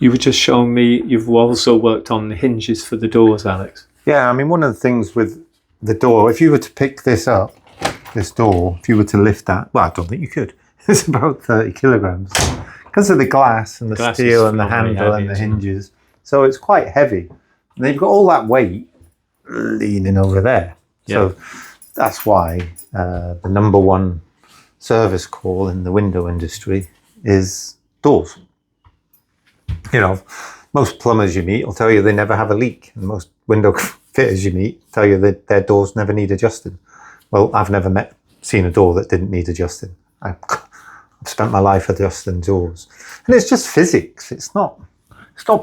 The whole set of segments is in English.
You were just showing me you've also worked on the hinges for the doors, Alex. Yeah, I mean, one of the things with the door, if you were to pick this up, this door, if you were to lift that, well, I don't think you could. It's about 30 kilograms because of the glass and the steel and the handle and the hinges. So it's quite heavy. And they've got all that weight leaning over there. Yeah. So that's why the number one service call in the window industry is doors. You know, most plumbers you meet will tell you they never have a leak, and most window fitters you meet tell you that their doors never need adjusting. Well, I've never seen a door that didn't need adjusting. I've spent my life adjusting doors, and it's just physics. It's not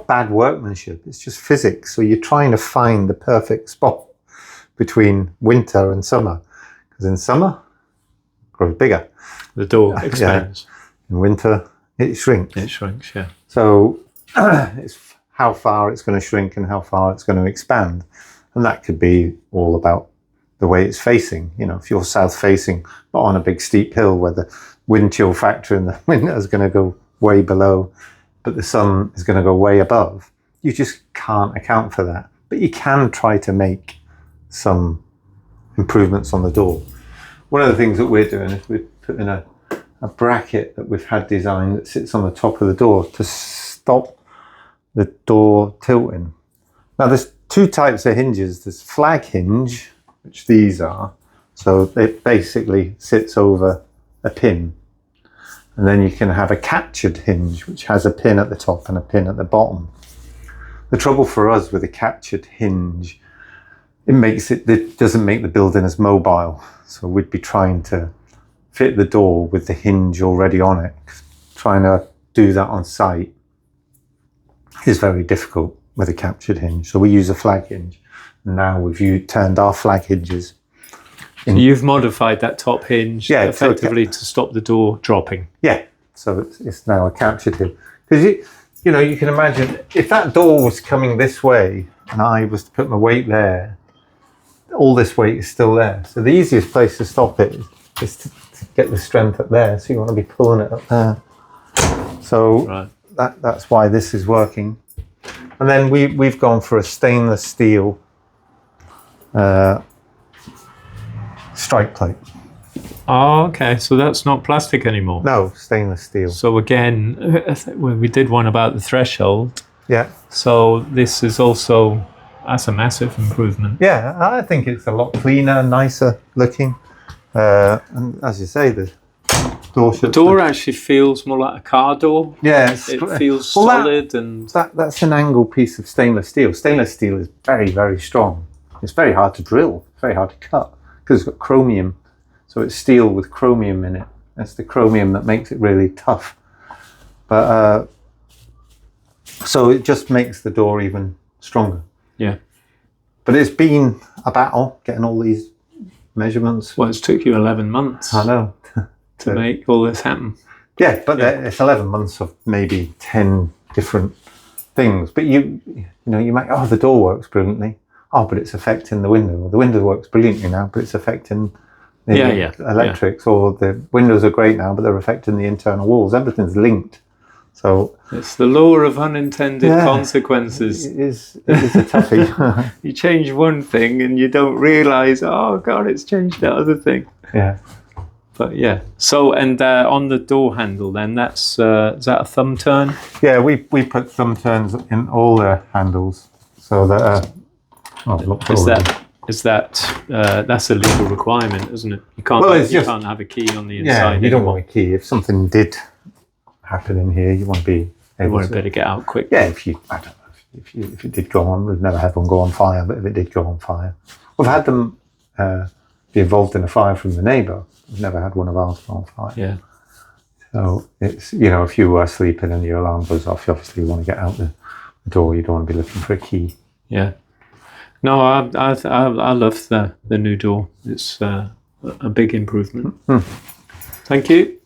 bad workmanship. It's just physics. So you're trying to find the perfect spot between winter and summer, because in summer it grows bigger. The door expands. Yeah. In winter it shrinks. It shrinks, yeah. So it's how far it's going to shrink and how far it's going to expand, and that could be all about the way it's facing. You know, if you're south facing but on a big steep hill where the wind chill factor in the winter is going to go way below, but the sun is going to go way above, you just can't account for that. But you can try to make some improvements on the door. One of the things that we're doing is we're putting a bracket that we've had designed that sits on the top of the door to stop the door tilting. Now there's two types of hinges. There's flag hinge, which these are. So it basically sits over a pin. And then you can have a captured hinge, which has a pin at the top and a pin at the bottom. The trouble for us with a captured hinge, it doesn't make the building as mobile. So we'd be trying to fit the door with the hinge already on it. Trying to do that on site is very difficult with a captured hinge. So we use a flag hinge. Now we've turned our flag hinges. So you've modified that top hinge effectively to stop the door dropping. Yeah, so it's now a captured hinge. Because you can imagine if that door was coming this way and I was to put my weight there, all this weight is still there. So the easiest place to stop it is to get the strength up there. So you want to be pulling it up there. So that's why this is working. And then we've gone for a stainless steel strike plate. Oh, okay. So that's not plastic anymore. No, stainless steel. So again, we did one about the threshold. Yeah. So this is also, that's a massive improvement. Yeah, I think it's a lot cleaner, nicer looking. And as you say, the door actually feels more like a car door. Yeah, it feels solid, and that's an angled piece of stainless steel. Stainless steel is very, very strong. It's very hard to drill. It's very hard to cut because it's got chromium. So it's steel with chromium in it. That's the chromium that makes it really tough. But so it just makes the door even stronger. Yeah. But it's been a battle getting all these measurements. Well, it's took you 11 months. I know. to make all this happen. Yeah, but it's 11 months of maybe 10 different things. But you might, the door works brilliantly. Oh, but it's affecting the window. Or the window works brilliantly now, but it's affecting the electrics. Yeah. Or the windows are great now, but they're affecting the internal walls. Everything's linked. So it's the law of unintended consequences. It is a toughie. You change one thing and you don't realise, oh God, it's changed that other thing. Yeah. But yeah. So, and on the door handle then, that's is that a thumb turn? Yeah, we put thumb turns in all the handles. So that that's a legal requirement, isn't it? You can't you can't have a key on the inside. Yeah, you don't want a key. If something did happen in here, you want to be able to get out quick. Yeah, if it did go on, we've never had one go on fire, but if it did go on fire, we've had them be involved in a fire from the neighbour. We've never had one of ours go on fire. Yeah. So it's if you were sleeping and your alarm goes off, you obviously want to get out the door. You don't want to be looking for a key. Yeah. No, I love the new door. It's a big improvement. Mm. Thank you.